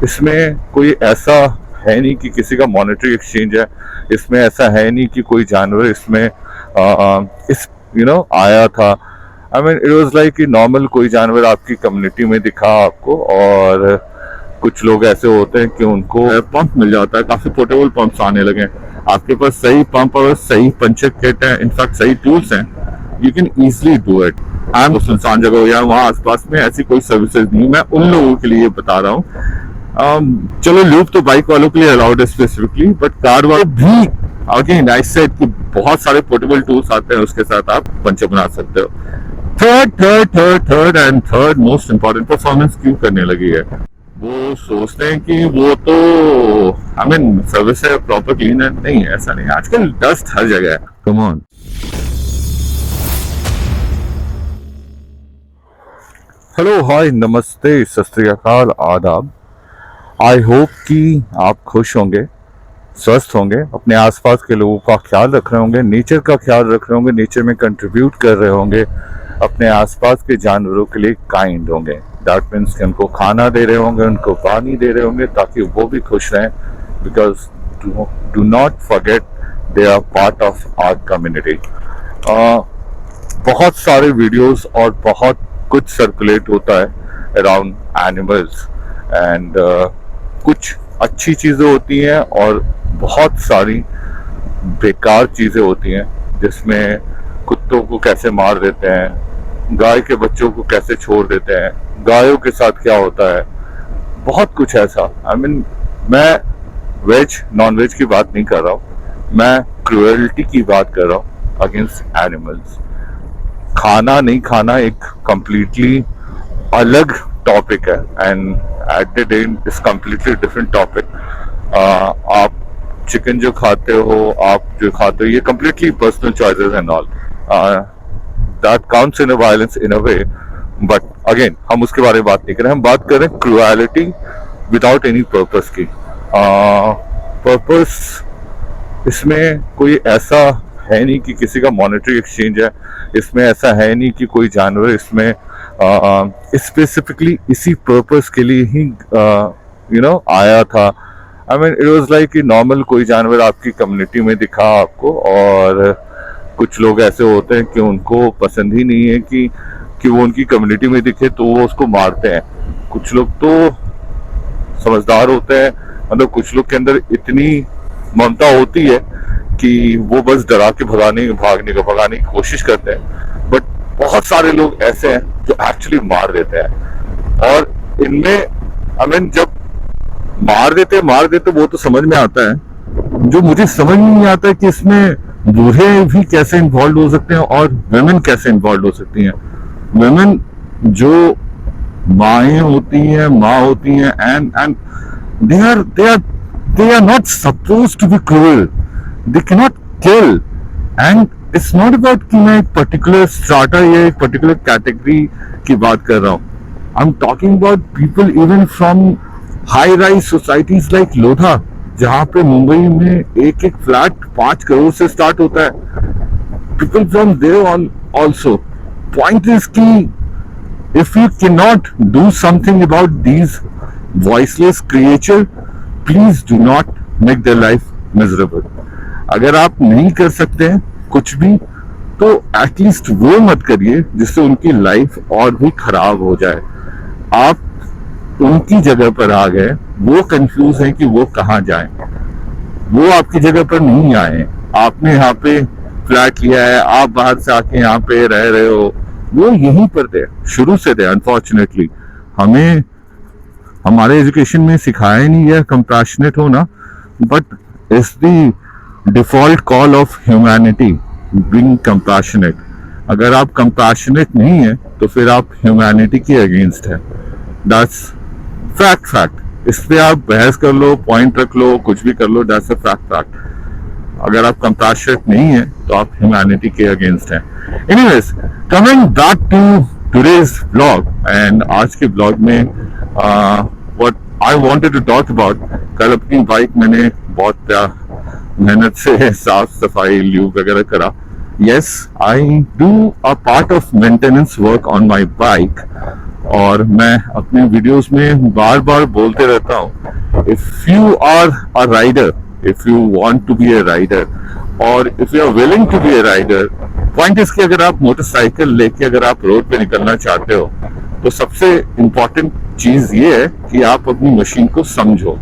इसमें कोई ऐसा है नहीं कि किसी का मॉनेटरी एक्सचेंज है, इसमें ऐसा है नहीं कि कोई जानवर इसमें इस आया था। I mean it was like कि नॉर्मल कोई जानवर आपकी कम्युनिटी में दिखा आपको, और कुछ लोग ऐसे होते हैं कि उनको पंप मिल जाता है, काफी पोर्टेबल पंप्स आने लगे हैं। आपके पास सही पंप और सही पंचर किट है, इनफैक्ट सही टूल्स हैं, you can easily do it. I am सुनसान जगह या वहाँ आसपास में ऐसी कोई सर्विसेज नहीं, मैं उन लोगों के लिए बता रहा हूँ। चलो लूप तो बाइक वालों के लिए अलाउड है स्पेसिफिकली, बट कार वाले भी अगेन आई सेड कि बहुत सारे पोर्टेबल टूल्स आते हैं, उसके साथ आप पंचर बना सकते हो। थर्ड मोस्ट इंपॉर्टेंट, परफॉर्मेंस क्यों करने लगी है? वो सोचते हैं कि वो तो आई मीन सर्विस है, प्रॉपर क्लीन है। नहीं, ऐसा नहीं, आजकल डस्ट हर जगह है। Come on. हेलो, हाय, नमस्ते, सत श्री अकाल, आदाब। आई होप कि आप खुश होंगे, स्वस्थ होंगे, अपने आसपास के लोगों का ख्याल रख रहे होंगे, नेचर का ख्याल रख रहे होंगे, नेचर में कंट्रीब्यूट कर रहे होंगे, अपने आसपास के जानवरों के लिए काइंड होंगे। दैट मीन्स कि उनको खाना दे रहे होंगे, उनको पानी दे रहे होंगे, ताकि वो भी खुश रहें। Because do not forget they are part of our community. बहुत सारे वीडियोस और बहुत कुछ सर्कुलेट होता है अराउंड एनिमल्स, एंड कुछ अच्छी चीज़ें होती हैं और बहुत सारी बेकार चीज़ें होती हैं, जिसमें कुत्तों को कैसे मार देते हैं, गाय के बच्चों को कैसे छोड़ देते हैं, गायों के साथ क्या होता है, बहुत कुछ ऐसा। आई मीन मैं वेज नॉन वेज की बात नहीं कर रहा हूँ, मैं क्रूएल्टी की बात कर रहा हूँ अगेंस्ट एनिमल्स। खाना नहीं खाना एक कंप्लीटली अलग टॉपिक है, and at the end is completely different topic. आप चिकन जो खाते हो, आप जो खाते हो, ये completely personal choices and all, that counts in a violence in a way, but again हम उसके बारे में बात नहीं कर रहे, हम बात कर रहे हैं क्रूएलिटी विदाउट एनी पर्पस की। पर्पस इसमें कोई ऐसा है नहीं कि किसी का मॉनेटरी एक्सचेंज है, इसमें ऐसा है नहीं कि कोई जानवर इसमें स्पेसिफिकली इसी पर्पस के लिए ही आया था। I mean it was like कि नॉर्मल कोई जानवर आपकी कम्युनिटी में दिखा आपको, और कुछ लोग ऐसे होते हैं कि उनको पसंद ही नहीं है कि वो उनकी कम्युनिटी में दिखे, तो वो उसको मारते हैं। कुछ लोग तो समझदार होते हैं, मतलब कुछ लोग के अंदर इतनी ममता होती है कि वो बस डरा के भगाने की कोशिश करते हैं, बट बहुत सारे लोग ऐसे हैं जो एक्चुअली मार देते हैं। और इनमें आई मीन जब मार देते वो तो समझ में आता है, जो मुझे समझ में नहीं आता है कि इसमें बूढ़े भी कैसे इन्वॉल्व हो सकते हैं और वेमेन कैसे इन्वॉल्व हो सकती हैं। वेमेन जो माँ होती हैं and they are not supposed to be cruel, they cannot kill, and it's not about कि मैं एक particular strata या एक particular category की बात कर रहा हूँ। I'm talking about people even from high-rise societies like Lodha, जहाँ पे मुंबई में एक फ्लैट 5 करोड़ से स्टार्ट होता है। People from there on also. Point is कि if you cannot do something about these voiceless creature, please do not make their life miserable. अगर आप नहीं कर सकते हैं कुछ भी, तो एटलीस्ट वो मत करिए जिससे उनकी लाइफ और भी खराब हो जाए। आप उनकी जगह पर आ गए, वो कंफ्यूज है कि वो कहाँ जाए, वो आपकी जगह पर नहीं आए। आपने यहाँ पे फ्लैट लिया है, आप बाहर से आके यहाँ पे रह रहे हो, वो यहीं पर थे, शुरू से थे। अनफॉर्चुनेटली हमें हमारे एजुकेशन में सिखाया ही नहीं गया कंपैशनेट होना, but it's the default call of humanity being compassionate. अगर आप कंपैशनेट नहीं है तो फिर आप ह्यूमैनिटी के अगेंस्ट है। That's fact. इस पे आप बहस कर लो, पॉइंट रख लो, कुछ भी कर लो, दैट्स अ फैक्ट। अगर आप कंपैशनेट नहीं है तो आप ह्यूमैनिटी के अगेंस्ट हैं। Anyways, coming back to today's blog, and आज के ब्लॉग में what I wanted to talk about, कल अपनी बाइक मैंने बहुत मेहनत से साफ सफाई ल्यूब वगैरह करा। Yes, I do a part of maintenance work on my bike, और मैं अपने वीडियोस में बार बार बोलते रहता हूँ, if you are a rider, if you want to be a rider और if you are willing to be a rider, point इसकी अगर आप मोटरसाइकिल लेके अगर आप रोड पे निकलना चाहते हो तो सबसे इम्पोर्टेंट चीज ये है कि आप अपनी मशीन को समझो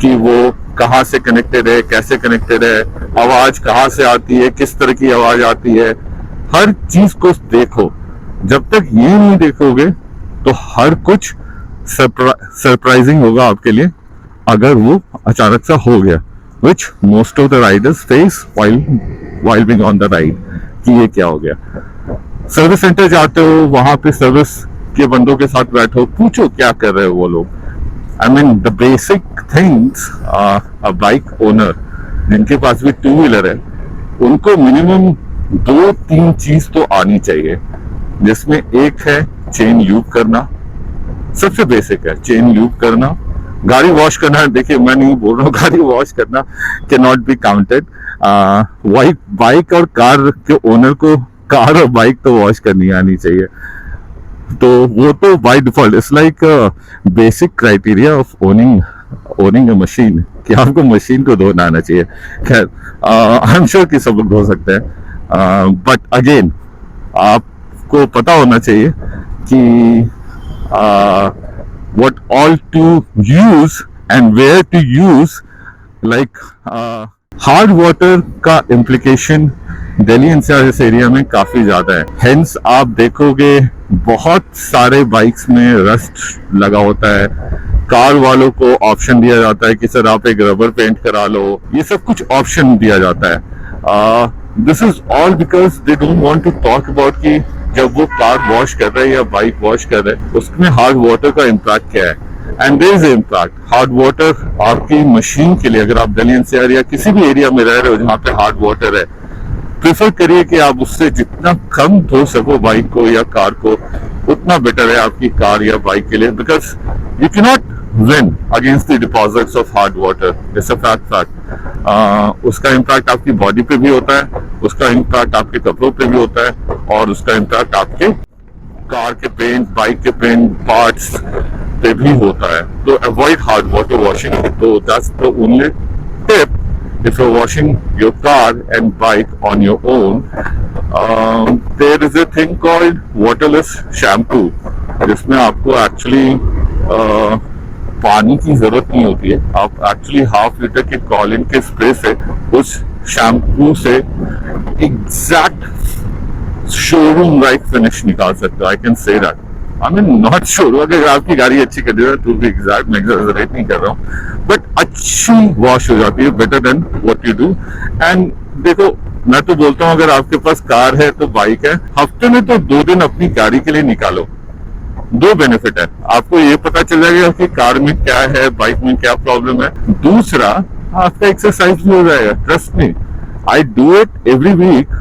कि वो कहाँ से कनेक्टेड है, कैसे कनेक्टेड है, आवाज कहाँ से आती है, किस तरह की आवाज आती है, हर चीज को देखो। जब तक ये नहीं देखोगे तो हर कुछ सरप्राइजिंग होगा आपके लिए अगर वो अचानक सा हो गया, which most of the Riders face while being on the ride, कि ये क्या हो गया। सर्विस सेंटर जाते हो, वहां पे सर्विस के बंदों के साथ बैठो, पूछो क्या कर रहे हो वो लोग। I mean the basic things, a bike owner जिनके पास भी टू व्हीलर है उनको मिनिमम 2-3 चीज तो आनी चाहिए, जिसमें एक है चेन लूप करना, सबसे बेसिक है चेन लूप करना। गाड़ी वॉश करना, देखिए मैं नहीं बोल रहा हूँ गाड़ी वॉश करना can not be counted. Bike और कार के ओनर को कार और बाइक तो वॉश करनी आनी चाहिए, तो वो तो by default it's like basic criteria of owning a machine कि आपको मशीन को धोना आना चाहिए। खैर आई एम श्योर कि सब लोग धो सकते हैं, बट अगेन आपको पता होना चाहिए कि what all to use and where to use, like hard water का इम्प्लीकेशन दिल्ली एनसीआर इस एरिया में काफी ज्यादा है। हेंस आप देखोगे बहुत सारे बाइक्स में रस्ट लगा होता है। कार वालों को ऑप्शन दिया जाता है कि सर आप एक रबर पेंट करा लो, ये सब कुछ ऑप्शन दिया जाता है। This is all because they don't want to talk about कि जब वो कार वॉश कर रहे हैं या बाइक वॉश कर रहे हैं उसमें हार्ड वाटर का इम्पैक्ट क्या है। And there is impact hard water आपकी मशीन के लिए। अगर आप दिल्ली एनसीआर या किसी भी एरिया में रह रहे हो जहाँ पे हार्ड वाटर है, प्रेफर करिए कि आप उससे जितना कम धो सको बाइक को या कार को उतना बेटर है आपकी कार या बाइक के लिए, because you can not win against the deposits of hard water. It's a fact. उसका इम्पैक्ट आपकी बॉडी पे भी होता है, उसका इम्पैक्ट आपके कपड़ों पे भी होता है और उसका इम्पैक्ट आपके कार के पेंट, बाइक के पेंट पार्ट्स पे भी होता है। तो अवॉइड हार्ड वाटर वॉशिंग। तो that's the only tip if you're washing your car and bike on your own. There is a thing called waterless shampoo जिसमें आपको एक्चुअली पानी की जरूरत नहीं होती है। आप एक्चुअली 1/2 लीटर के कॉलिन के स्प्रे से उस शैम्पू से एग्जैक्ट शोरूम लाइक फिनिश निकाल सकते हो। I can say that. I mean not sure, अगर आपकी गाड़ी अच्छी कर है तो भी एग्जैक्ट मैं एग्जैजरेट नहीं कर रहा हूँ, बट अच्छी वॉश हो जाती है, better than what you do. And देखो मैं तो बोलता हूँ अगर आपके पास कार है तो बाइक है, हफ्ते में तो 2 दिन अपनी गाड़ी के लिए निकालो। 2 बेनिफिट है, आपको ये पता चल जाएगा कि कार में क्या है, बाइक में क्या प्रॉब्लम है। दूसरा आपका एक्सरसाइज भी हो जाएगा। Trust me, I do it every week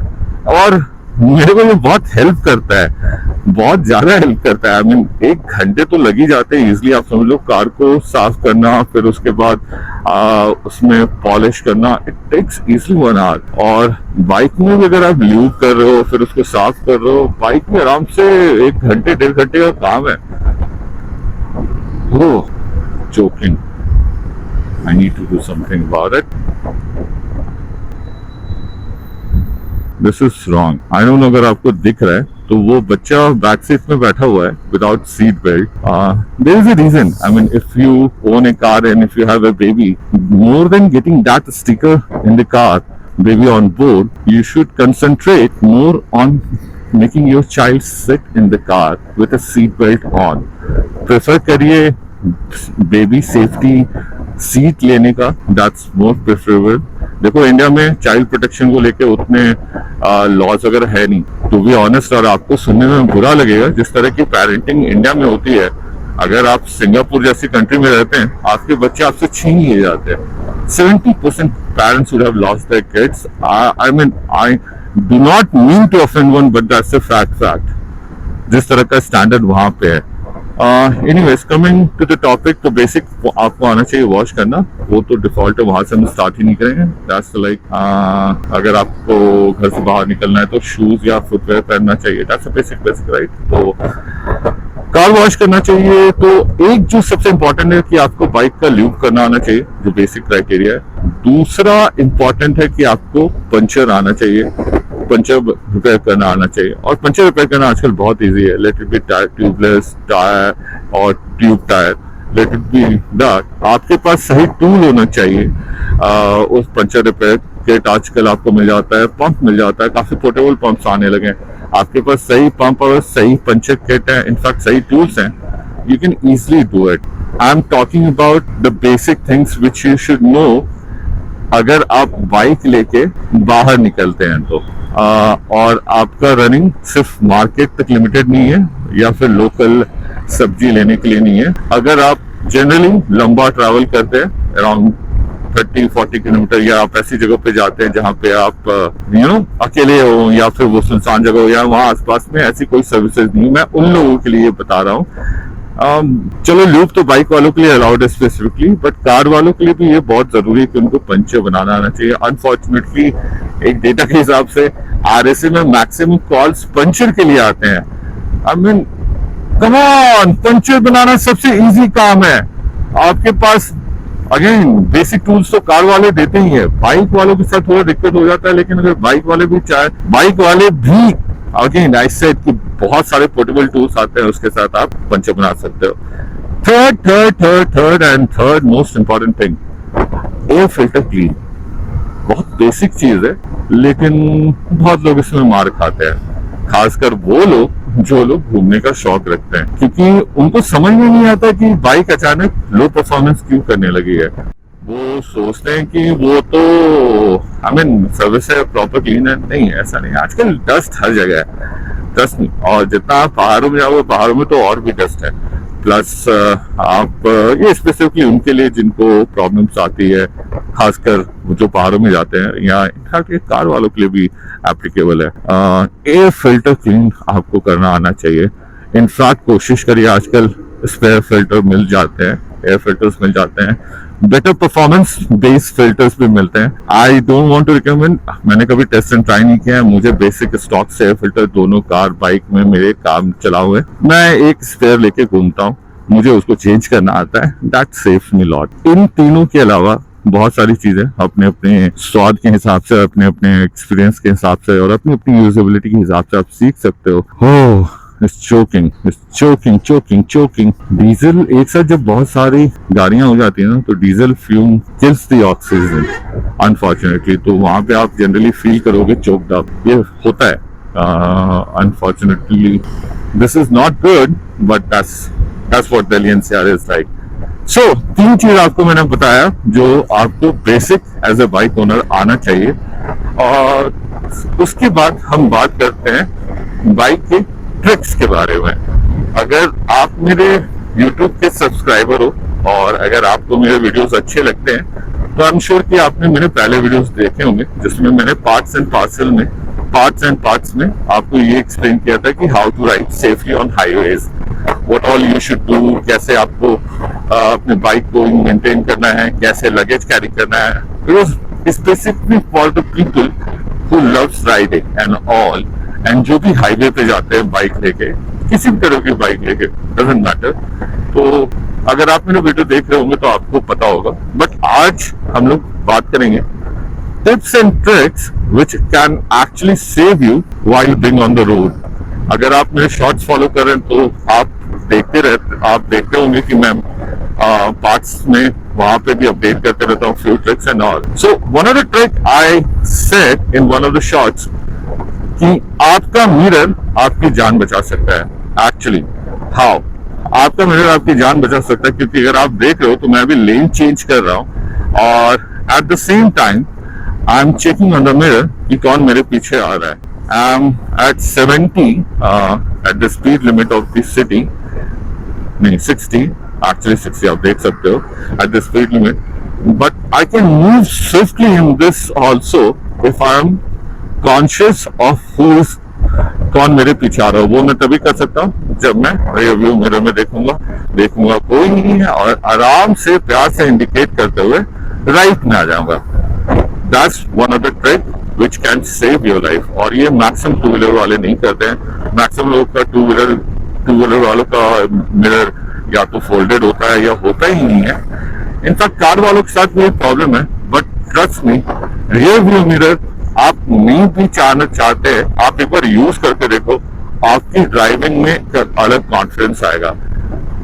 और मेरे को ये बहुत हेल्प करता है, बहुत ज्यादा हेल्प करता है। आई मीन 1 घंटे तो लग ही जाते हैं इजिली। आप समझ लो कार को साफ करना, फिर उसके बाद उसमें पॉलिश करना, इट टेक्स इजिली 1 आवर। और बाइक में भी अगर आप ल्यूब कर रहे हो फिर उसको साफ कर रहे हो, बाइक में आराम से 1 घंटे 1.5 घंटे का काम है। Oh joking, I need to do something about it. This is wrong. I don't know अगर आपको दिख रहा है तो वो बच्चा बैक सीट में बैठा हुआ है without seat belt. There is a reason. I mean if you own a car and if you have a baby, more than getting that sticker in the car baby on board, you should concentrate more on making your child sit in the car with a seat belt on. Prefer करिए baby safety seat लेने का, that's more preferable. देखो India में child protection को लेके उतने laws वगैरह है नहीं, टू बी ऑनेस्ट। और आपको सुनने में बुरा लगेगा जिस तरह की पेरेंटिंग इंडिया में होती है। अगर आप सिंगापुर जैसी कंट्री में रहते हैं, आपके बच्चे आपसे छीन लिए जाते हैं। 70% parents would have lost their kids. I mean, I do not mean to offend one, but that's a fact. जिस तरह का स्टैंडर्ड वहां पे है। Anyways coming to the topic, तो बेसिक आपको आना चाहिए वॉश करना, वो तो डिफॉल्ट है, वहां से हम स्टार्ट ही नहीं करेंगे। दैट्स लाइक अगर आपको घर से बाहर निकलना है तो शूज या फुटवेयर पहनना चाहिए, दैट्स बेसिक राइट। तो कार वॉश करना चाहिए तो एक जो सबसे इंपॉर्टेंट है कि आपको बाइक का ल्यूब करना आना चाहिए, जो बेसिक क्राइटेरिया है। दूसरा इंपॉर्टेंट है कि आपको पंचर आना चाहिए, पंचर रिपेयर करना आना चाहिए। और पंचर रिपेयर करना आजकल बहुत इजी है, let it be tyre, tubeless tyre और tube tyre, let it be that. आपके पास सही टूल होना चाहिए। उस पंचर रिपेयर किट आजकल आपको मिल जाता है, पंप मिल जाता है, काफी पोर्टेबल पंप्स आने लगे हैं। आपके पास सही पंप और सही पंचर किट है, इनफैक्ट सही टूल्स हैं, you can easily do it. I am talking about the basic things which you should know अगर आप बाइक लेके बाहर निकलते हैं तो। और आपका रनिंग सिर्फ मार्केट तक लिमिटेड नहीं है या फिर लोकल सब्जी लेने के लिए नहीं है। अगर आप जनरली लंबा ट्रैवल करते हैं अराउंड 30-40 किलोमीटर, या आप ऐसी जगह पे जाते हैं जहाँ पे आप अकेले हो या फिर वो सुनसान जगह हो या वहाँ आसपास में ऐसी कोई सर्विसेज नहीं, मैं उन लोगों के लिए बता रहा हूँ। चलो ल्यूब तो बाइक वालों के लिए अलाउड है स्पेसिफिकली, बट कार वालों के लिए भी ये बहुत जरूरी है कि उनको पंचर बनाना आना चाहिए। अनफॉर्चुनेटली एक डेटा के हिसाब से RSA में मैक्सिमम कॉल्स पंचर के लिए आते हैं। I mean come on, puncture बनाना सबसे इजी काम है। आपके पास अगेन बेसिक टूल्स तो कार वाले देते ही है, बाइक वालों के साथ थोड़ा दिक्कत हो जाता है, लेकिन अगर बाइक वाले भी अगेन आई सेड कि बहुत सारे पोर्टेबल टूल्स आते हैं, उसके साथ आप पंचर बना सकते हो। Third most important thing, air filter clean. बहुत बेसिक चीज है, लेकिन बहुत लोग इसमें मार खाते हैं, खासकर वो लोग जो लोग घूमने का शौक रखते हैं, क्योंकि उनको समझ में नहीं आता कि बाइक अचानक लो परफॉर्मेंस क्यों करने लगी है। वो सोचते हैं कि वो तो सर्विस है, प्रॉपर क्लीन है। नहीं, ऐसा नहीं। आजकल डस्ट हर जगह है, डस्ट नहीं। और जितना आप पहाड़ों में जाओगे, पहाड़ों में तो और भी डस्ट है। प्लस आप ये स्पेसिफिकली उनके लिए जिनको प्रॉब्लम्स आती है, खासकर जो पहाड़ों में जाते हैं, या इनफैक्ट ये कार वालों के लिए भी एप्लीकेबल है। एयर फिल्टर क्लीन आपको करना आना चाहिए। इनफैक्ट कोशिश करिए, आजकल स्पेयर फिल्टर मिल जाते हैं, एयर फिल्टर्स मिल जाते हैं, बेटर परफॉर्मेंस बेस्ड फिल्टर्स भी मिलते हैं। I don't want to recommend, मैंने कभी टेस्ट एंड ट्राई नहीं किया है। मुझे बेसिक स्टॉक से एयर फिल्टर दोनों कार बाइक में मेरे काम चला हुए, मैं एक स्पेयर लेके घूमता हूँ, मुझे उसको चेंज करना आता है, दैट सेव्स मी लॉट। इन तीनों के अलावा बहुत सारी चीजें अपने अपने स्वाद के हिसाब से, अपने अपने एक्सपीरियंस के हिसाब से और अपनी अपनी यूजेबिलिटी के हिसाब से आप सीख सकते हो। It's choking. डीजल एक साथ जब बहुत सारी गाड़ियां हो जाती है ना, तो diesel fume kills the oxygen unfortunately. तो वहां पे आप जनरली फील करोगे चोक्ड अप, ये होता है unfortunately. This is not good, but that's what Delhi NCR is like. So 3 चीज आपको मैंने बताया जो आपको basic as a bike owner आना चाहिए। और उसके बाद हम बात करते हैं बाइक के ट्रिक्स के बारे में। अगर आप मेरे YouTube के सब्सक्राइबर हो और अगर आपको मेरे वीडियोस अच्छे लगते हैं, तो आई एम श्योर कि आपने मेरे पहले वीडियोस देखे होंगे, जिसमें मैंने पार्ट्स एंड पार्ट्स में आपको ये एक्सप्लेन किया था कि how to ride safely on highways, what all you should do, कैसे आपको अपने बाइक को मेंटेन करना है, कैसे लगेज कैरी करना है। Because specifically for the people who loves riding and all, and जो भी हाईवे पे जाते हैं बाइक लेके, किसी भी तरह की बाइक लेके, डजंट मैटर। तो अगर आप मेरे वीडियो देख रहे होंगे तो आपको पता होगा। बट आज हम लोग बात करेंगे tips and tricks which can actually save you while being on the road. अगर आप मेरे शॉर्ट्स फॉलो कर रहे हैं तो आप देखते होंगे कि मैं पार्ट्स में वहां पे भी अपडेट करते रहता हूँ, few tricks and all. So one of the trick I said in one of the shorts कि आपका मिरर आपकी जान बचा सकता है। एक्चुअली हाउ आपका मिरर आपकी जान बचा सकता है, क्योंकि अगर आप देख रहे हो तो मैं अभी लेन चेंज कर रहा हूँ और at the same time I am checking on the mirror कि कौन मेरे पीछे आ रहा है। I am at 70 at the speed limit of the city, नहीं 60, एक्चुअली 60 आप देख सकते हो at the speed limit, but I can move swiftly in this also if I am conscious of कौन मेरे पीछे आ रहा हो। वो मैं तभी कर सकता हूँ जब मैं रियरव्यू मिरर में देखूंगा कोई नहीं है, और आराम से प्यार से इंडिकेट करते हुए राइट में आ जाऊंगा। That's one of the trick which can save your life. और ये मैक्सिमम 2 व्हीलर वाले नहीं करते हैं। मैक्सिमम लोग का 2 व्हीलर टू व्हीलर वालों का मिरर या तो फोल्डेड होता है या होता ही नहीं है। इनफैक्ट कार वालों के साथ भी एक प्रॉब्लम है, but trust me, rear view mirror आप नहीं भी चाहना चाहते हैं, आप एक बार यूज करके देखो, आपकी ड्राइविंग में एक अलग कॉन्फिडेंस आएगा।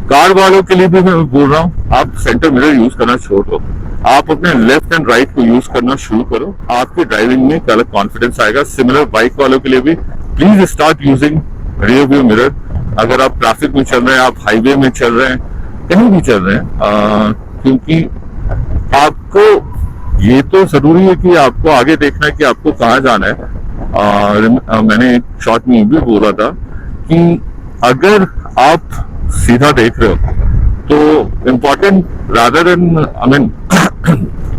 कार वालों के लिए भी मैं बोल रहा हूँ, आप सेंटर मिरर यूज करना छोड़ दो, आप अपने लेफ्ट एंड राइट को यूज करना शुरू करो, आपकी ड्राइविंग में एक अलग कॉन्फिडेंस आएगा। सिमिलर बाइक वालों के लिए भी please start using rear view mirror. अगर आप ट्रैफिक में चल रहे हैं, आप हाईवे में चल रहे हैं, कहीं भी चल रहे हैं, क्योंकि आपको ये तो जरूरी है कि आपको आगे देखना है कि आपको कहाँ जाना है। मैंने एक शॉर्ट में भी बोला था कि अगर आप सीधा देख रहे हो तो important rather than I mean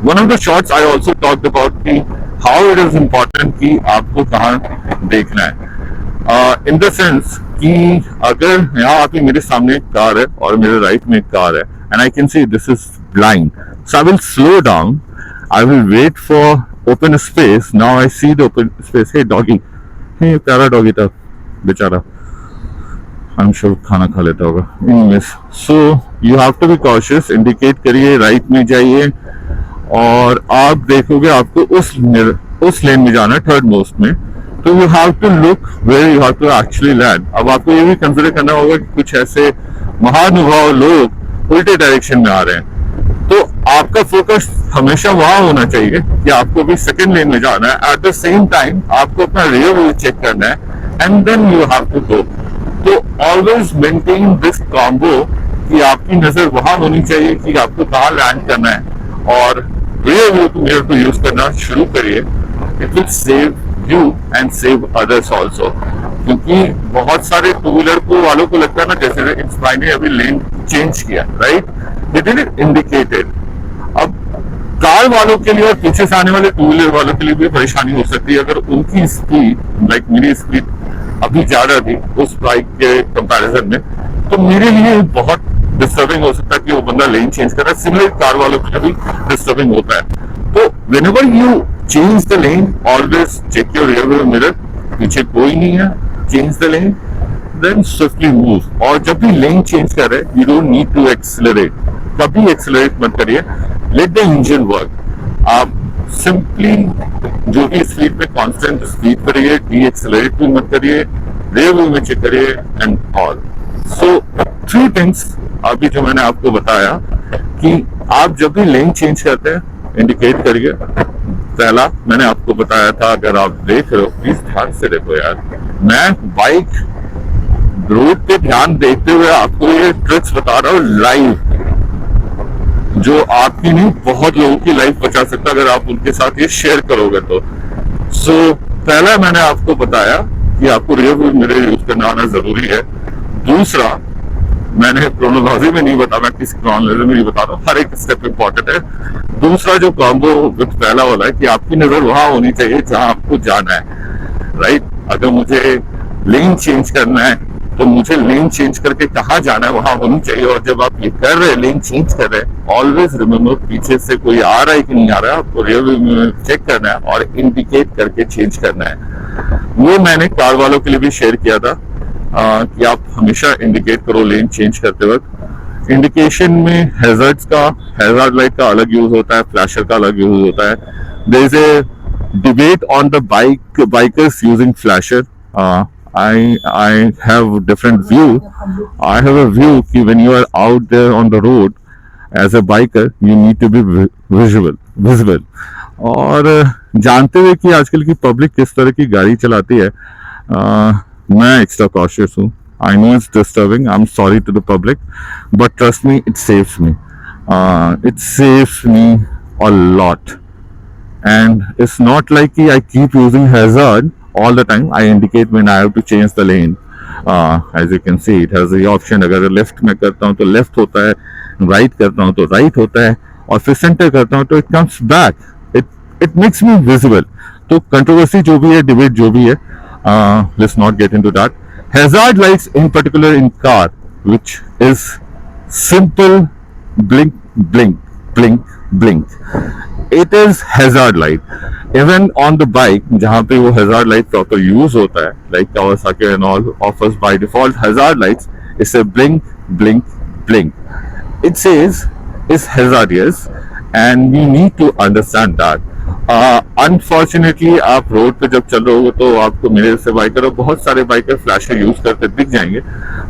one of the shorts I also talked about कि हाउ इट इज इम्पोर्टेंट कि आपको कहाँ देखना है, इन द सेंस कि अगर यहाँ आपकी मेरे सामने एक कार है और मेरे राइट में एक कार है and I can see this is blind, so I will slow down, I will wait for open space. Now I see the open space. Hey doggy, hey प्यारा डॉगी था बेचारा, I am sure खाना खा लेता होगा। Anyways, so you have to be cautious, indicate करिए, right में जाइए और आप देखोगे आपको उस लेन में जाना है, थर्ड मोस्ट में, तो you have to look where you have to actually land. अब आपको ये भी कंसिडर करना होगा कि कुछ ऐसे महानुभाव लोग उल्टे डायरेक्शन में आ रहे हैं, तो आपका फोकस हमेशा वहां होना चाहिए कि आपको भी सेकंड लेन में जाना है। एट द सेम टाइम आपको अपना रियर व्यू चेक करना है and then you have to go. तो ऑलवेज मेंटेन दिस कॉम्बो कि आपकी नजर वहां होनी चाहिए कि आपको कहाँ लैंड करना है, और रियर व्यू मिरर को यूज करना शुरू करिए। It will save you and save others also, क्योंकि बहुत सारे टू व्हीलर को वालों को लगता है ना जैसे इट्स फाइन ने अभी लेन चेंज किया, राइट, इट इज इंडिकेटेड। अब कार वालों के लिए और पीछे से आने वाले टू व्हीलर वालों के लिए भी परेशानी हो सकती है अगर उनकी स्पीड लाइक मेरी स्पीड अभी ज्यादा थी उस बाइक के कंपैरिजन में, तो मेरे लिए बहुत डिस्टर्बिंग हो सकता है कि वो बंदा लेन चेंज कर रहा है। सिमिलर कार वालों के लिए भी डिस्टर्बिंग होता है। तो whenever you change the lane always check your rear view mirror, पीछे कोई नहीं है, change the lane then swiftly move. और जब भी लेन चेंज कर रहे you don't need to accelerate, कभी एक्सेलरेट मत करिए, लेट द इंजन वर्क। आप सिंपली जो भी स्पीड पे कांस्टेंट स्पीड करिए, डी एक्सेलरेट भी मत करिए, रियर व्यू में चेक करिए एंड ऑल। सो 3 थिंग्स अभी जो मैंने आपको बताया कि आप जब भी लेन चेंज करते हैं इंडिकेट करिए। पहला मैंने आपको बताया था, अगर आप देख रहे हो प्लीज ध्यान से देखो यार, मैं बाइक रोड पे ध्यान देखते हुए आपको ये ट्रिक्स बता रहा हूँ लाइव, जो आपकी नहीं बहुत लोगों की लाइफ बचा सकता अगर आप उनके साथ ये शेयर करोगे तो। सो पहला मैंने आपको बताया कि आपको रियर व्यू मिरर यूज करना आना जरूरी है। दूसरा मैंने क्रोनोलॉजी में नहीं बता, मैं किसी क्रोनोलॉजी में नहीं बता रहा हूँ, हर एक स्टेप इंपॉर्टेंट है। दूसरा जो कॉम्बो विद पहला वाला है कि आपकी नजर वहां होनी चाहिए जहां आपको जाना है, राइट। अगर मुझे लेन चेंज करना है तो मुझे लेन चेंज करके कहाँ जाना है वहां होनी चाहिए। और जब आप ये कर रहे हैं, लेन चेंज कर रहे हैं, ऑलवेज रिमेम्बर पीछे से कोई आ रहा है कि नहीं आ रहा है, आपको रियर व्यू में चेक करना है और इंडिकेट करके चेंज करना है। वो मैंने कार वालों के लिए भी शेयर किया था कि आप हमेशा इंडिकेट करो लेन चेंज करते वक्त। इंडिकेशन में हैजार्ड लाइट का अलग यूज होता है, फ्लैशर का अलग यूज होता है। There is a debate on the bikers using flasher. I have different view. I have a view कि when you are out there on the road as a biker, you need to be visible. और जानते हुए कि आजकल की public किस तरह की गाड़ी चलाती है, मैं एक्स्ट्रा कॉशियस हूँ। I know it's disturbing. I'm sorry to the public, but trust me, it saves me. It saves me a lot. And it's not like I keep using hazard all the time. I indicate when I have to change the lane. As you can see, it has the option. अगर left में करता हूँ तो left होता है, right करता हूँ तो राइट होता है, और फिर सेंटर करता हूँ तो it comes back. It makes me visible. तो कंट्रोवर्सी जो भी है, डिबेट जो भी है, let's not get into that. Hazard lights in particular in car which is simple blink blink blink blink. It is hazard light. Even on the bike जहाँ पे वो hazard light proper use होता है, like Kawasaki and all offers by default hazard lights, It says blink, blink, blink. It says is hazardous and we need to understand that. Unfortunately आप road पे जब चल रहे हो तो आपको मेरे से बाइकर और बहुत सारे बाइकर फ्लैशर यूज करते दिख जाएंगे,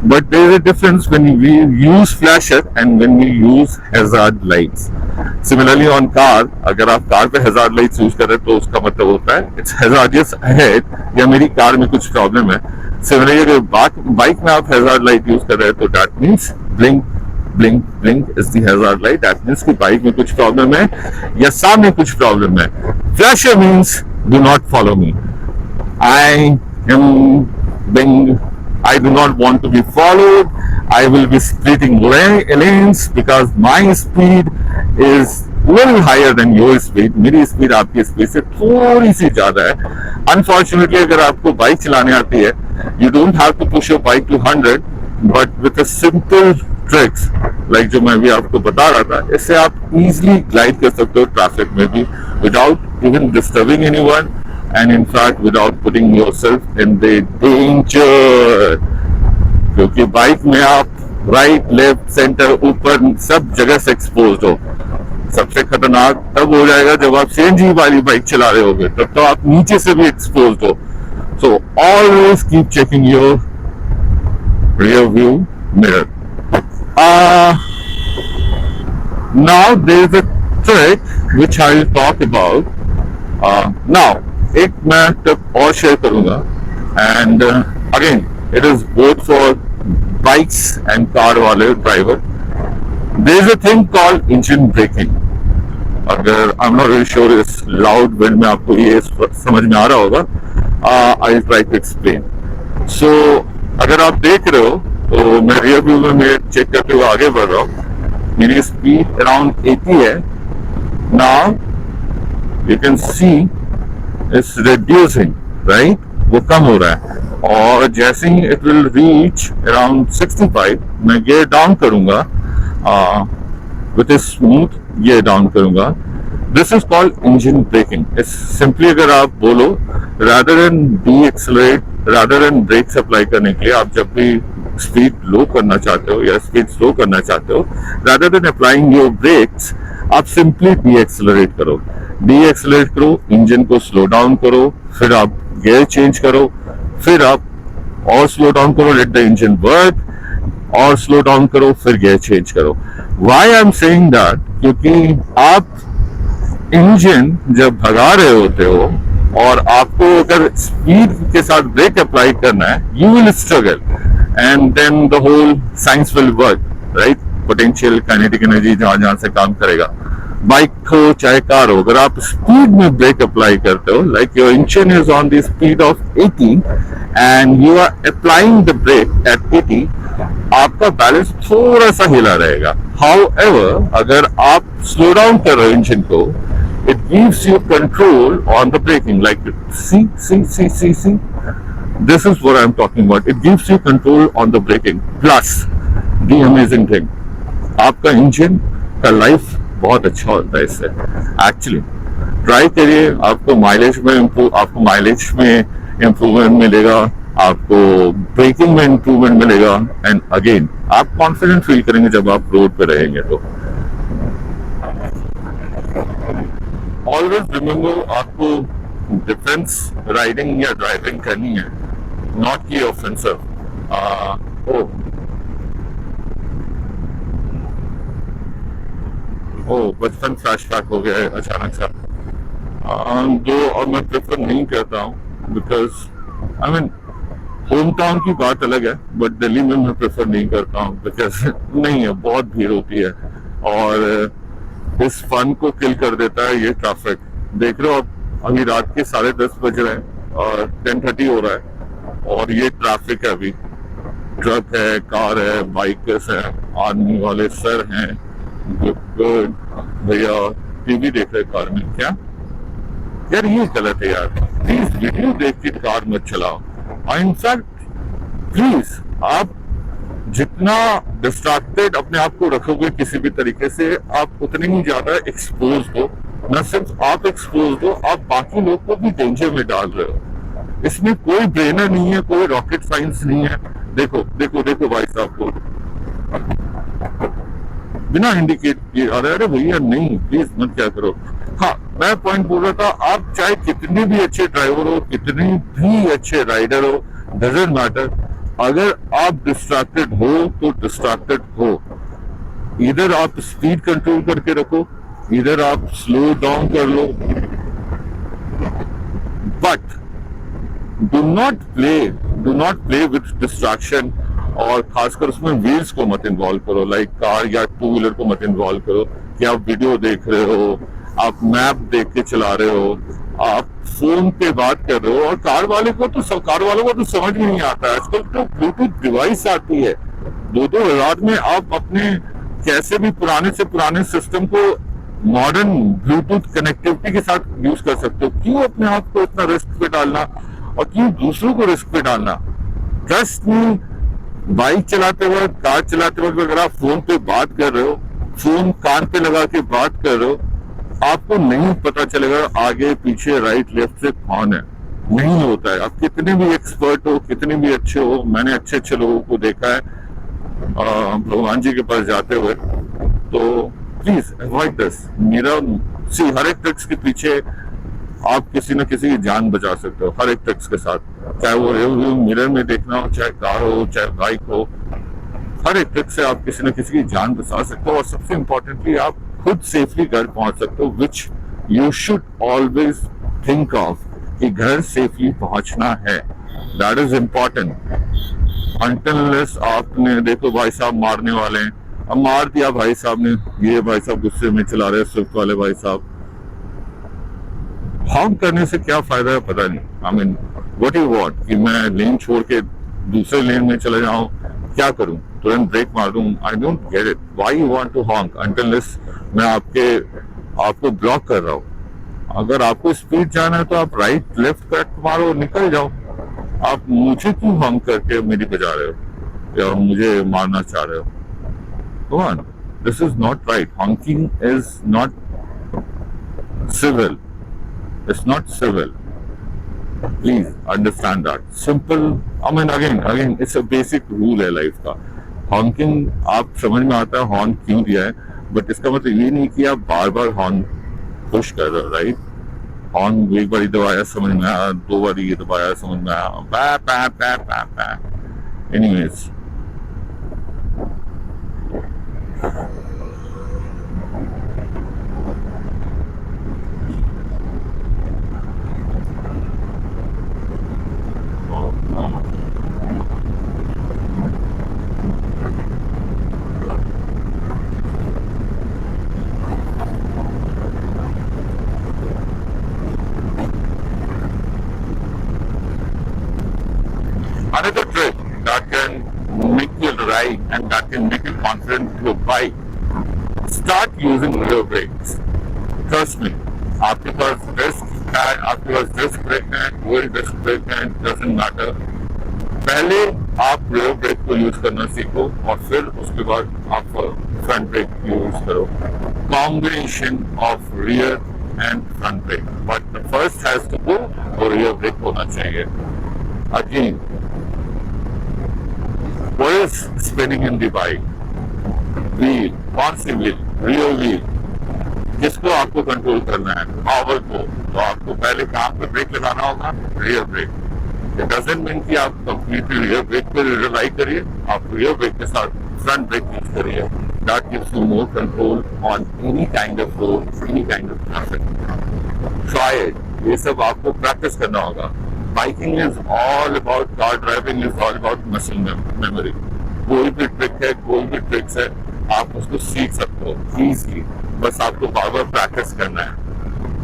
but there is a difference when we use flasher and when we use hazard lights. Similarly on car, अगर आप कार पे हैजार्ड लाइट्स यूज कर रहे हैं तो उसका मतलब होता है इट्स हैजार्डियस अहेड या मेरी कार में कुछ प्रॉब्लम है. सिमिलरली अगर बाइक में आप हैजार्ड लाइट यूज कर रहे हैं तो that means blink blink blink is the hazard light. That means कि बाइक में कुछ प्रॉब्लम है या सामने कुछ प्रॉब्लम है. Flasher means do not follow me. I am being, I do not want to be followed. I will be splitting lanes because my speed is little higher than your speed. मेरी speed आपकी speed से थोड़ी सी ज्यादा है. Unfortunately, अगर आपको bike चलाने आती है, you don't have to push your bike to 100, but with a simple tricks like जो मैं भी आपको बता रहा था, इससे आप easily glide कर सकते हो ट्रैफिक में भी without even disturbing anyone. And in fact, without putting yourself in the danger. क्योंकि बाइक में आप राइट, लेफ्ट, सेंटर, ऊपर सब जगह से एक्सपोज हो. सबसे खतरनाक तब हो जाएगा जब आप सीएनजी वाली बाइक चला रहे होगे, तब तो आप नीचे से भी एक्सपोज हो. So always keep checking your rear view mirror. Now there is a trick which I will talk about. Now एक मैं टिप और शेयर करूंगा and again it is both for bikes and car वाले driver. There is a thing called engine braking. अगर I am not really sure it's loud when में आपको ये समझ में आ रहा होगा, I will try to explain. So अगर आप देख रहे हो तो मैं रियर व्यू में मैं चेक करते हुए आगे बढ़ रहा हूँ. मेरी स्पीड अराउंड 80 है. Now you can see it's reducing, right, वो कम हो रहा है. और जैसे ही इट विल रीच अराउंड 65 मैं गियर डाउन करूंगा, विथ स्मूथ गियर डाउन करूंगा. This is called engine braking. It's simply अगर आप बोलो rather than de accelerate, rather than brakes apply करने के लिए आप जब भी स्पीड लो करना चाहते हो या स्पीड स्लो करना चाहते हो, rather than applying your brakes आप सिंपली डी एक्सेलरेट करो. डी एक्सेलरेट करो, इंजन को स्लो डाउन करो, फिर आप गियर चेंज करो, फिर आप और स्लो डाउन करो, लेट द इंजन वर्क, और स्लो डाउन करो, फिर गियर चेंज करो. Why I am saying that, क्योंकि आप इंजन जब भगा रहे होते हो और आपको अगर स्पीड के साथ ब्रेक अप्लाई करना है, you will struggle and then the whole science will work, right. Potential kinetic energy जहां जहां से काम करेगा. बाइक हो चाहे कार हो, अगर आप स्पीड में ब्रेक अप्लाई करते हो, like your engine is on the speed of 80 and you are applying the brake at 80, आपका बैलेंस थोड़ा सा हिला रहेगा. हाउएवर अगर आप स्लो डाउन कर रहे हो इंजन को, it gives you control on the braking, like see, this is what I'm talking about. It gives you control on the braking. Plus the amazing thing, आपका इंजन का life बहुत अच्छा होता है इससे. एक्चुअली ट्राई करिए, आपको माइलेज में इम्प्रूवमेंट मिलेगा, आपको ब्रेकिंग में इम्प्रूवमेंट मिलेगा, एंड अगेन आप कॉन्फिडेंट फील करेंगे जब आप रोड पे रहेंगे. तो ऑलवेज रिमेम्बर, आपको डिफेंस राइडिंग या ड्राइविंग करनी है, नॉट की ऑफेंसिव. बचपन फ्लैशबैक हो गया है अचानक सा. जो और मैं प्रेफर नहीं करता हूँ because I mean home town की बात अलग है, बट दिल्ली में मैं प्रेफर नहीं करता हूँ बिकॉज नहीं है, बहुत भीड़ होती है और इस फन को किल कर देता है ये ट्रैफिक. देख रहे हो आप, अभी रात के 10:30 बज रहे हैं और 10:30 हो रहा है और ये ट्रैफिक है. अभी ट्रक है, कार है, बाइकर्स है, आर्मी वाले सर हैं. गुड भैया टीवी देख रहे कार में. क्या यार, ये गलत है यार. प्लीज वीडियो देख के कार मत चलाओ. इनफैक्ट प्लीज आप जितना डिस्ट्रैक्टेड अपने आप को रखोगे किसी भी तरीके से, आप उतने ही ज्यादा एक्सपोज हो. न सिर्फ आप एक्सपोज हो, आप बाकी लोग को भी डेंजर में डाल रहे हो. इसमें कोई ब्रेनर नहीं है, कोई रॉकेट साइंस नहीं है. देखो देखो देखो भाई साहब को बिना इंडिकेट किए, अरे अरे भैया नहीं, प्लीज मत क्या करो। हाँ, मैं पॉइंट बोल रहा था, आप चाहे कितने भी अच्छे ड्राइवर हो, कितने भी अच्छे राइडर हो, डजेंट मैटर, अगर आप डिस्ट्रैक्टेड हो तो डिस्ट्रैक्टेड हो। इधर आप स्पीड कंट्रोल करके रखो, इधर आप स्लो डाउन कर लो, but do not play with distraction. और खासकर उसमें व्हील्स को मत इन्वॉल्व करो, लाइक कार या टू व्हीलर को मत इन्वॉल्व करो कि आप वीडियो देख रहे हो, आप मैप देख के चला रहे हो, आप फोन पे बात कर रहे हो। और कार वालों को तो समझ में नहीं आता, आजकल तो ब्लूटूथ डिवाइस आती है, 2-2 हज़ार में आप अपने कैसे भी पुराने से पुराने सिस्टम को मॉडर्न ब्लूटूथ कनेक्टिविटी के साथ यूज कर सकते हो। क्यों अपने आप को इतना रिस्क पे डालना, और क्यों दूसरों को रिस्क पे डालना। ट्रस्ट में, बाइक चलाते वक्त, कार चलाते वक्त अगर आप फोन पे बात कर रहे हो, फोन कान पे लगा के बात कर रहे हो, आपको नहीं पता चलेगा आगे पीछे राइट लेफ्ट से कौन है, नहीं होता है। आप कितने भी एक्सपर्ट हो, कितने भी अच्छे हो, मैंने अच्छे अच्छे लोगों को देखा है भगवान जी के पास जाते हुए, तो प्लीज अवॉइड दिस। मेरा सी, हर एक ट्रिक्स के पीछे आप किसी न किसी की जान बचा सकते हो, हर एक ट्रिक्स के साथ, चाहे वो रिव्यू मिरर में देखना हो, चाहे कार हो, चाहे बाइक हो, हर एक ट्रिक से आप किसी न किसी की जान बचा सकते हो। और सबसे इम्पोर्टेंटली आप खुद सेफली घर पहुंच सकते हो, which you should always think of, कि घर सेफली पहुंचना है, दैट इज इम्पोर्टेंट। अनटिल आपने, देखो भाई साहब मारने वाले हैं, अब मार दिया भाई साहब ने, ये भाई साहब गुस्से में चला रहे हैं, स्विफ्ट वाले भाई साहब। हॉर्न करने से क्या फायदा है पता नहीं। I mean what you want, कि मैं लेन छोड़ के दूसरे लेन में चले जाऊं, क्या करूं, तुरंत ब्रेक मार दूं? I don't get it, why you want to horn until मैं आपको ब्लॉक कर रहा हूं। अगर आपको स्पीड जाना है तो आप राइट लेफ्ट कट मारो, निकल जाओ। आप मुझे क्यों हॉर्न करके मेरी बजा रहे हो या मुझे मारना चाह रहे हो? Come on, this is not right. Honking is not civil. It's not civil. Please understand that. Simple. I mean, again, it's a basic rule है life का. Honking आप समझ में आता है हॉर्न क्यों दिया है, बट इसका मतलब ये नहीं कि आप बार बार हॉर्न पुश कर रहे हो, राइट? हॉर्न एक बार दबाया समझ में आया, 2 बार ये दबाया समझ में आया, anyways. Another trick that can make you ride and that can make you confident to a bike, start using rear brakes. Trust me, आपके पास डिस्क है, आपके पास डिस्क ब्रेक है, कोई डिस्क ब्रेक है, डजंट मैटर। पहले आप रियर ब्रेक को use करना सीखो और फिर उसके बाद आप फ्रंट ब्रेक यूज करो। Combination of rear and front brake, but the first has to go, और रियर ब्रेक होना चाहिए। Again, what is spinning in the bike? Wheel, कौन सी व्हील? Rear wheel. किसको आपको कंट्रोल करना है? पावर को। तो आपको पहले कहाँ पे ब्रेक लगाना होगा? Rear brake. It doesn't mean कि आप कंप्लीटली रियर ब्रेक पे रिलाई करिए, आप रियर ब्रेक के साथ फ्रंट ब्रेक यूज करिए। That gives you more control on any kind of road, any kind of traffic. Try it, ये सब आपको प्रैक्टिस करना होगा। Biking is all about, car driving is all about muscle memory. कोई भी trick है, कोई भी ट्रिक्स है, आप उसको सीख सकते हो इजीली, बस आपको बार बार प्रैक्टिस करना है।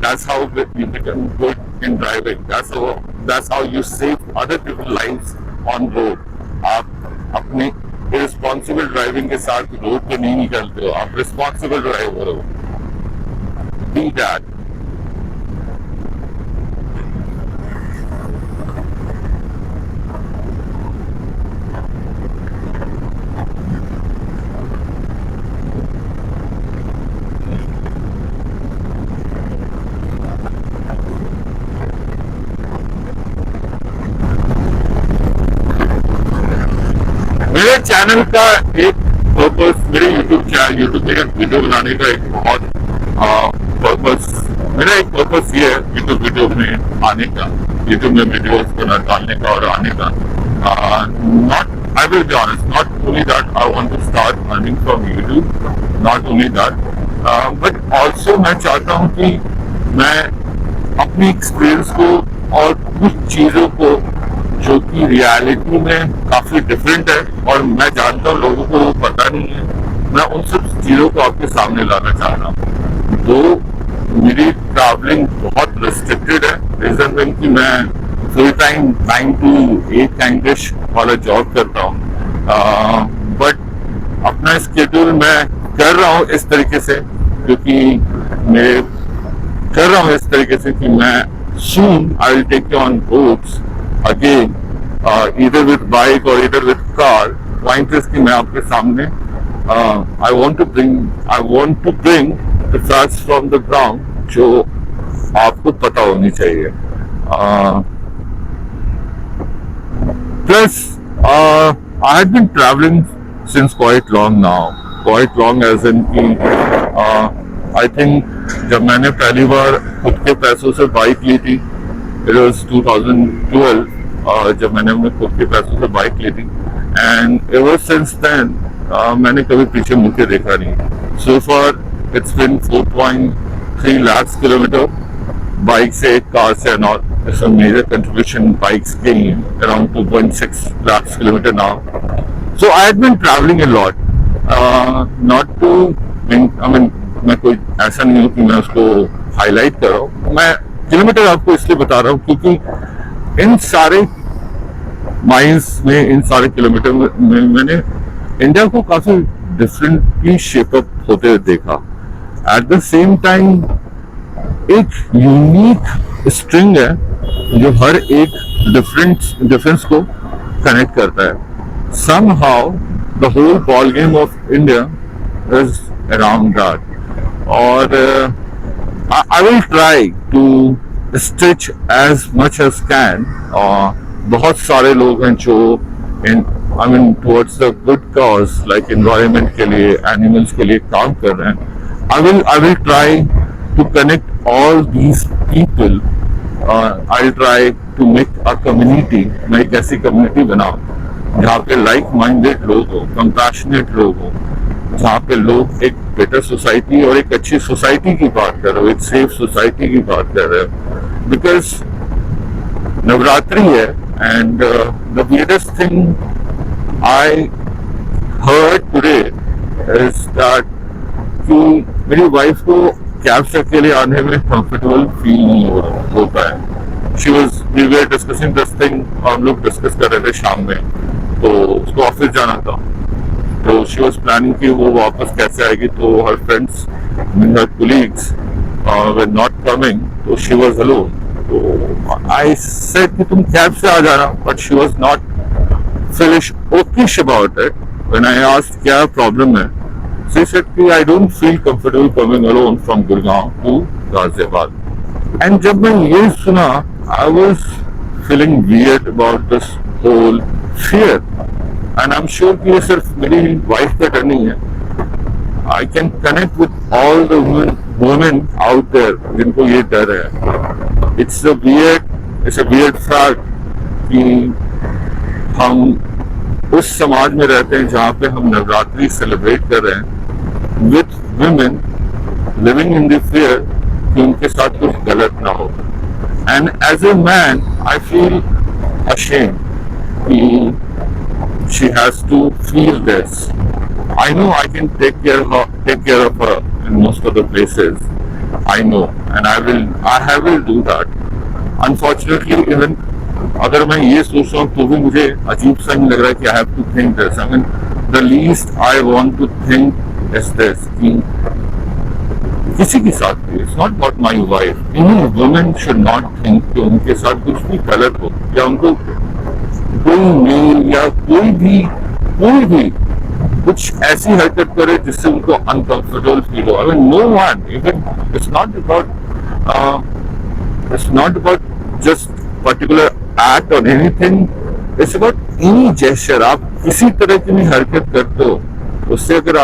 That's how you become good in driving. That's how you save other people's lives on road. आप अपने irresponsible driving के साथ रोड पे नहीं निकलते हो, आप responsible ड्राइवर हो। Be that. चैनल का एक पर्पस, मेरे यूट्यूब पे एक वीडियो बनाने का एक बहुत पर्पस, मेरा एक पर्पस ये है यूट्यूब वीडियो में आने का, यूट्यूब में वीडियोस बना डालने का और आने का. Not, I will be honest, not only that I want to start earning from YouTube, not only that, but also मैं चाहता हूँ कि मैं अपनी एक्सपीरियंस को और कुछ चीज़ों को जो कि रियलिटी में काफ़ी डिफरेंट है और मैं जानता हूँ लोगों को वो पता नहीं है, मैं उन सब चीज़ों को आपके सामने लाना चाह रहा हूँ. तो मेरी ट्रैवलिंग बहुत रिस्ट्रिक्टेड है, रीजन बीइंग कि मैं फुल टाइम 9 to 8 इंग्लिश वाला जॉब करता हूँ, बट अपना स्केड्यूल मैं कर रहा हूँ इस तरीके से, क्योंकि मैं कर रहा हूँ इस तरीके से कि मैं soon I will take you on roads again, either with bike or either with car. Point is कि मैं आपके सामने I want to bring the facts from the ground जो आपको पता होनी चाहिए. Plus, I had been traveling since quite long now. Quite long as in कि I think जब मैंने पहली बार खुद के पैसों से बाइक ली थी, it was 2012, जब मैंने अपने खुद के पैसों से बाइक ली थी, and ever since then मैंने कभी पीछे मुड़ के देखा नहीं. So far it's been 4.3 lakhs kilometre bike से, कार से and all. It's a major contribution. Bikes gain around 2.6 lakhs kilometer now. So I had been traveling a lot. Not to, I mean, मैं कोई ऐसा नहीं हूँ कि मैं उसको हाईलाइट कर रहा हूँ. मैं किलोमीटर आपको इसलिए बता रहा हूँ क्योंकि इन सारे माइल्स में, इन सारे किलोमीटर में मैंने इंडिया को काफी डिफरेंटली शेपअप होते हुए देखा. एट द सेम टाइम एक यूनिक स्ट्रिंग है जो हर एक डिफरेंस को कनेक्ट करता है. somehow the whole ball game of India is around that. और I will try to stitch as much as can. बहुत सारे लोग हैं जो towards the good cause like environment के लिए, animals के लिए काम कर रहे हैं. I will try to connect all these people. I'll try to make a community. मैं एक ऐसी community बनाऊं जहाँ पे like minded लोग हो, compassionate लोग हो, जहाँ पे लोग एक बेटर सोसाइटी और एक अच्छी सोसाइटी की बात कर रहे हो, एक सेफ सोसाइटी की बात कर रहे हो. बिकॉज नवरात्रि है and the weirdest thing I heard today is that कि मेरी वाइफ को कैब से अकेले आने में कंफर्टेबल फील नहीं होता है. We were discussing this thing, हम लोग डिस्कस कर रहे थे शाम में, तो उसको ऑफिस जाना था, तो she was planning कि वो वापस कैसे आएगी. तो her friends, her colleagues were not coming, तो she was alone. तो I said कि तुम कैब से आ जाना, but she was not okay about it. When I asked क्या प्रॉब्लम है, she said कि I don't feel comfortable coming alone from Gurgaon to Ghaziabad. And जब मैं ये सुना, I was feeling weird about this whole fear. And I'm sure कि ये सिर्फ मेरी वाइफ का डर नहीं है. I can connect with all the women out there जिनको ये डर है. It's a weird fact कि हम उस समाज में रहते हैं जहाँ पे हम नवरात्रि सेलिब्रेट कर रहे हैं with women living in the fear कि उनके साथ कुछ गलत ना हो. And as a man, I feel ashamed कि she has to feel this. I know I can take care of her in most of the places. I know, and I will do that. Unfortunately, even अगर मैं ये सोच रहा हूँ तो भी मुझे अजीब सा नहीं लग रहा है कि I have to think this. I mean, the least I want to think is this कि किसी के साथ भी, it's not about my wife. Any woman should not think कि उनके साथ कुछ भी गलत हो या उनको कोई मेल या कोई भी कुछ ऐसी हरकत करे जिससे उनको अनकंफर्टेबल फील हो. I mean, no one, even it's not about just particular act or anything. It's about any gesture. आप किसी तरह की भी हरकत करते हो, उससे अगर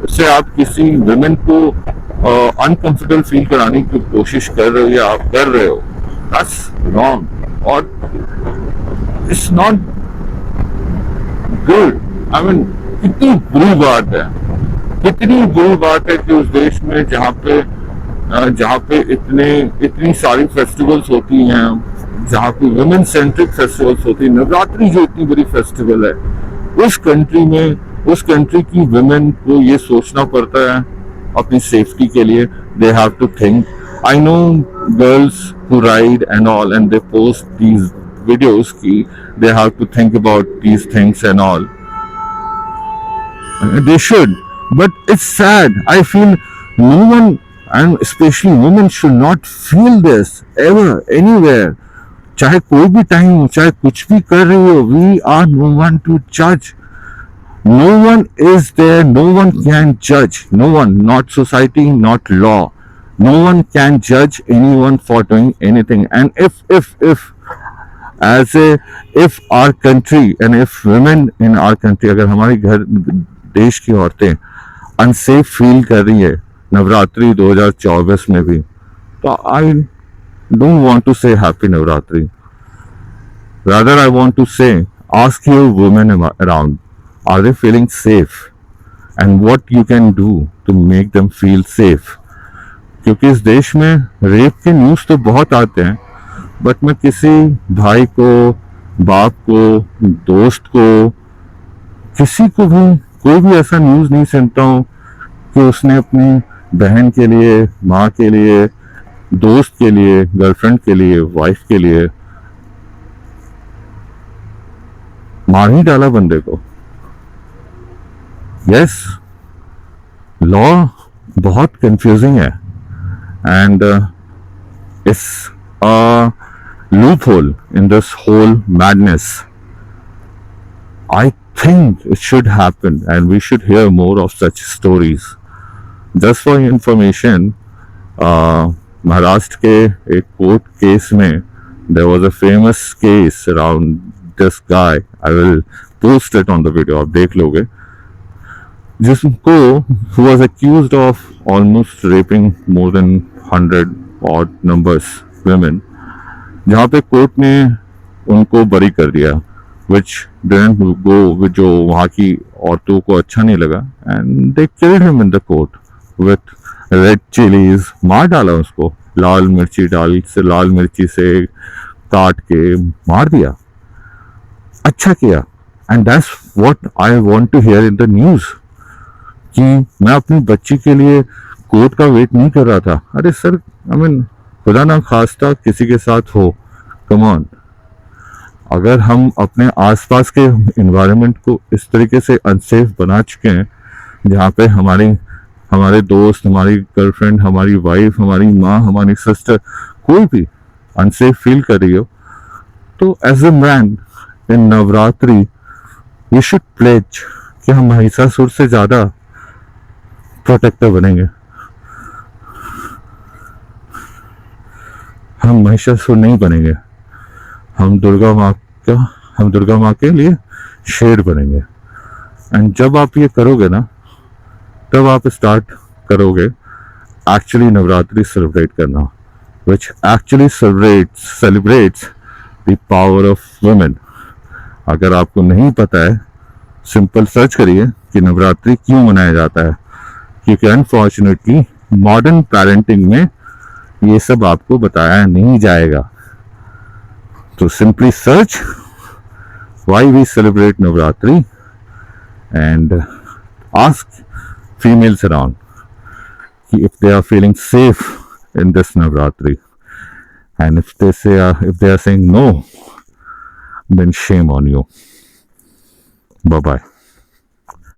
उससे आप किसी वुमेन को अनकंफर्टेबल फील कराने की कोशिश कर रहे हो या आप कर रहे हो, दैट्स रॉन्ग और it's not good. I mean कितनी बुरी बात है, कितनी बुरी बात है कि उस देश में जहाँ पे इतनी सारी फेस्टिवल्स होती हैं, जहाँ पे वुमेन सेंट्रिक फेस्टिवल्स होती है, नवरात्रि जो इतनी बड़ी फेस्टिवल है, उस कंट्री की वुमेन को ये सोचना पड़ता है अपनी सेफ्टी के लिए। They have to think. I know girls who ride and all and they post these videos ki they have to think about these things and all. They should, but it's sad. I feel no one, and especially women, should not feel this ever anywhere. चाहे कोई भी time हो, चाहे कुछ भी कर रही हो, we are no one to judge. No one is there. No one can judge. No one, not society, not law. No one can judge anyone for doing anything. And if our country and if women in our country, अगर हमारे घर देश की औरतें unsafe feel कर रही है नवरात्रि 2024 में भी, तो आई डोंट वांट टू से happy Navratri. Rather, I want to say, ask your women around, are they feeling safe? And what you can do to make them feel safe? क्योंकि इस देश में रेप के न्यूज़ तो बहुत आते हैं, बट मैं किसी भाई को, बाप को, दोस्त को, किसी को भी कोई भी ऐसा न्यूज़ नहीं सुनता हूँ कि उसने अपनी बहन के लिए, माँ के लिए, दोस्त के लिए, गर्लफ्रेंड के लिए, वाइफ के लिए मार ही डाला बंदे को. यस, लॉ बहुत कंफ्यूजिंग है and it's a loophole in this whole madness. I think it should happen and we should hear more of such stories. Just for information, Maharashtra के एक कोर्ट केस में there was a famous case around this guy. I will post it on the video, आप देख लोगे, जिसको who was accused of almost raping more than 100 odd numbers women, जहाँ पे court ने उनको बरी कर दिया, which didn't go with जो वहाँ की औरतों को अच्छा नहीं लगा, and they killed him in the court with red chilies. मार डाला उसको, लाल मिर्ची से काट के मार दिया. अच्छा किया. And that's what I want to hear in the news. कि मैं अपनी बच्ची के लिए कोर्ट का वेट नहीं कर रहा था. अरे सर, आई मीन खुदा ना खास्ता किसी के साथ हो, कम ऑन. अगर हम अपने आसपास के इन्वायरमेंट को इस तरीके से अनसेफ बना चुके हैं, जहाँ पे हमारे दोस्त, हमारी गर्लफ्रेंड, हमारी वाइफ, हमारी माँ, हमारी सिस्टर, कोई भी अनसेफ फील कर रही हो, तो as a man in Navratri you should pledge कि हम महिषासुर से ज़्यादा प्रोटेक्टर बनेंगे. हम महिषासुर नहीं बनेंगे, हम दुर्गा माँ के लिए शेर बनेंगे. एंड जब आप ये करोगे ना, तब आप स्टार्ट करोगे एक्चुअली नवरात्रि सेलिब्रेट करना, which actually celebrates the power of women. अगर आपको नहीं पता है, सिंपल सर्च करिए कि नवरात्रि क्यों मनाया जाता है, क्योंकि अनफॉर्चुनेटली मॉडर्न पेरेंटिंग में ये सब आपको बताया नहीं जाएगा. तो simply search why we celebrate Navratri and ask females around if they are feeling safe in this Navratri, and if they are saying no, then shame on you. Bye bye.